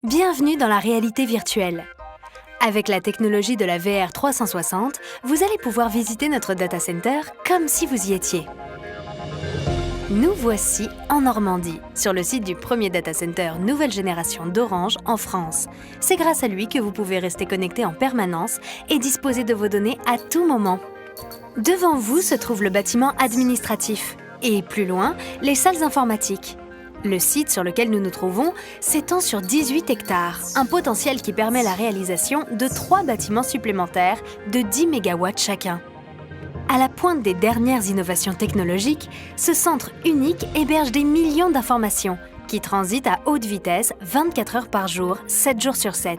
Bienvenue dans la réalité virtuelle. Avec la technologie de la VR 360, vous allez pouvoir visiter notre data center comme si vous y étiez. Nous voici en Normandie, sur le site du premier data center nouvelle génération d'Orange en France. C'est grâce à lui que vous pouvez rester connecté en permanence et disposer de vos données à tout moment. Devant vous se trouve le bâtiment administratif et plus loin, les salles informatiques. Le site sur lequel nous nous trouvons s'étend sur 18 hectares, un potentiel qui permet la réalisation de 3 bâtiments supplémentaires de 10 MW chacun. À la pointe des dernières innovations technologiques, ce centre unique héberge des millions d'informations qui transitent à haute vitesse 24 heures par jour, 7 jours sur 7.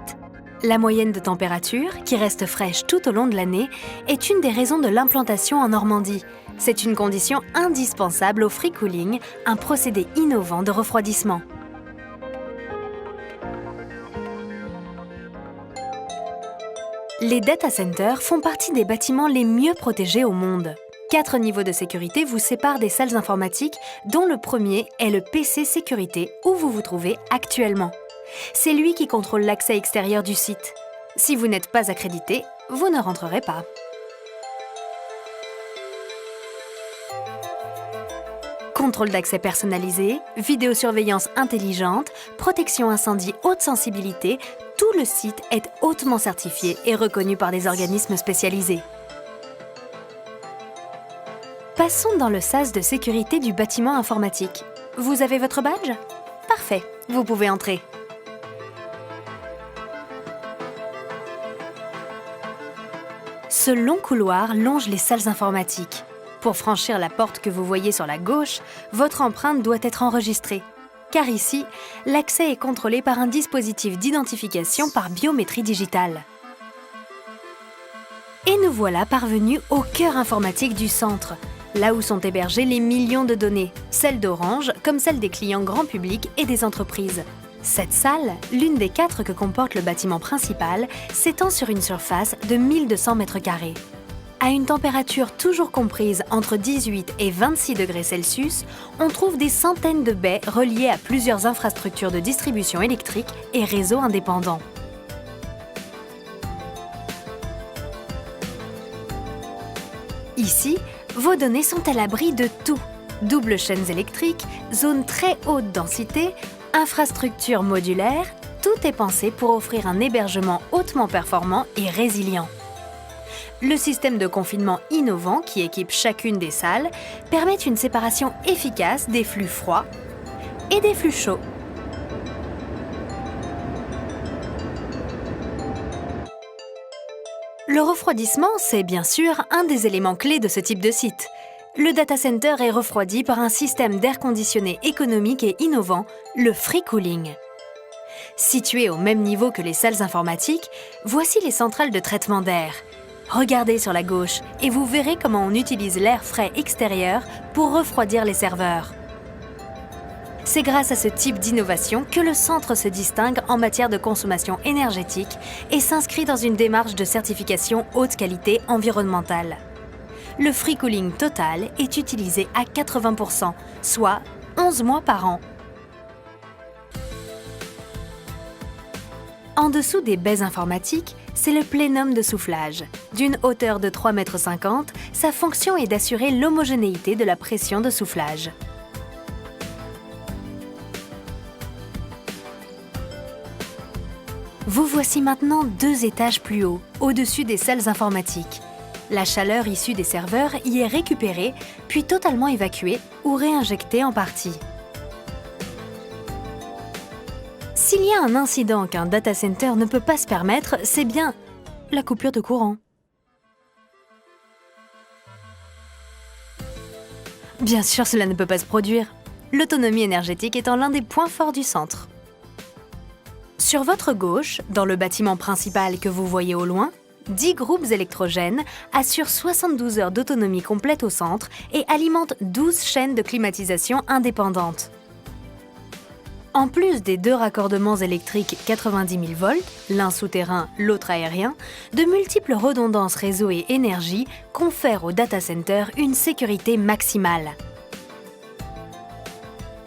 La moyenne de température, qui reste fraîche tout au long de l'année, est une des raisons de l'implantation en Normandie. C'est une condition indispensable au free cooling, un procédé innovant de refroidissement. Les data centers font partie des bâtiments les mieux protégés au monde. 4 niveaux de sécurité vous séparent des salles informatiques, dont le premier est le PC sécurité où vous vous trouvez actuellement. C'est lui qui contrôle l'accès extérieur du site. Si vous n'êtes pas accrédité, vous ne rentrerez pas. Contrôle d'accès personnalisé, vidéosurveillance intelligente, protection incendie haute sensibilité, tout le site est hautement certifié et reconnu par des organismes spécialisés. Passons dans le sas de sécurité du bâtiment informatique. Vous avez votre badge ? Parfait, vous pouvez entrer. Ce long couloir longe les salles informatiques. Pour franchir la porte que vous voyez sur la gauche, votre empreinte doit être enregistrée. Car ici, l'accès est contrôlé par un dispositif d'identification par biométrie digitale. Et nous voilà parvenus au cœur informatique du centre, là où sont hébergées les millions de données, celles d'Orange comme celles des clients grand public et des entreprises. Cette salle, l'une des 4 que comporte le bâtiment principal, s'étend sur une surface de 1200 m². À une température toujours comprise entre 18 et 26 degrés Celsius, on trouve des centaines de baies reliées à plusieurs infrastructures de distribution électrique et réseaux indépendants. Ici, vos données sont à l'abri de tout. Doubles chaînes électriques, zones très haute densité, infrastructures modulaires, tout est pensé pour offrir un hébergement hautement performant et résilient. Le système de confinement innovant qui équipe chacune des salles permet une séparation efficace des flux froids et des flux chauds. Le refroidissement, c'est bien sûr un des éléments clés de ce type de site. Le data center est refroidi par un système d'air conditionné économique et innovant, le free cooling. Situé au même niveau que les salles informatiques, voici les centrales de traitement d'air. Regardez sur la gauche et vous verrez comment on utilise l'air frais extérieur pour refroidir les serveurs. C'est grâce à ce type d'innovation que le centre se distingue en matière de consommation énergétique et s'inscrit dans une démarche de certification haute qualité environnementale. Le free cooling total est utilisé à 80%, soit 11 mois par an. En dessous des baies informatiques, c'est le plénum de soufflage. D'une hauteur de 3,50 m, sa fonction est d'assurer l'homogénéité de la pression de soufflage. Vous voici maintenant 2 étages plus haut, au-dessus des salles informatiques. La chaleur issue des serveurs y est récupérée, puis totalement évacuée ou réinjectée en partie. S'il y a un incident qu'un data center ne peut pas se permettre, c'est bien la coupure de courant. Bien sûr, cela ne peut pas se produire. L'autonomie énergétique étant l'un des points forts du centre. Sur votre gauche, dans le bâtiment principal que vous voyez au loin, 10 groupes électrogènes assurent 72 heures d'autonomie complète au centre et alimentent 12 chaînes de climatisation indépendantes. En plus des 2 raccordements électriques 90 000 volts, l'un souterrain, l'autre aérien, de multiples redondances réseau et énergie confèrent au data center une sécurité maximale.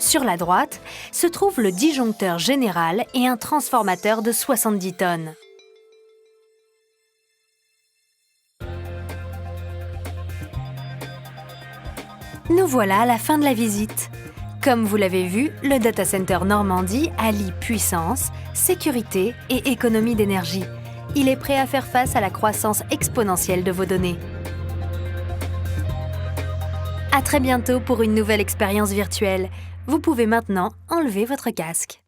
Sur la droite se trouve le disjoncteur général et un transformateur de 70 tonnes. Nous voilà à la fin de la visite. Comme vous l'avez vu, le Data Center Normandie allie puissance, sécurité et économie d'énergie. Il est prêt à faire face à la croissance exponentielle de vos données. À très bientôt pour une nouvelle expérience virtuelle. Vous pouvez maintenant enlever votre casque.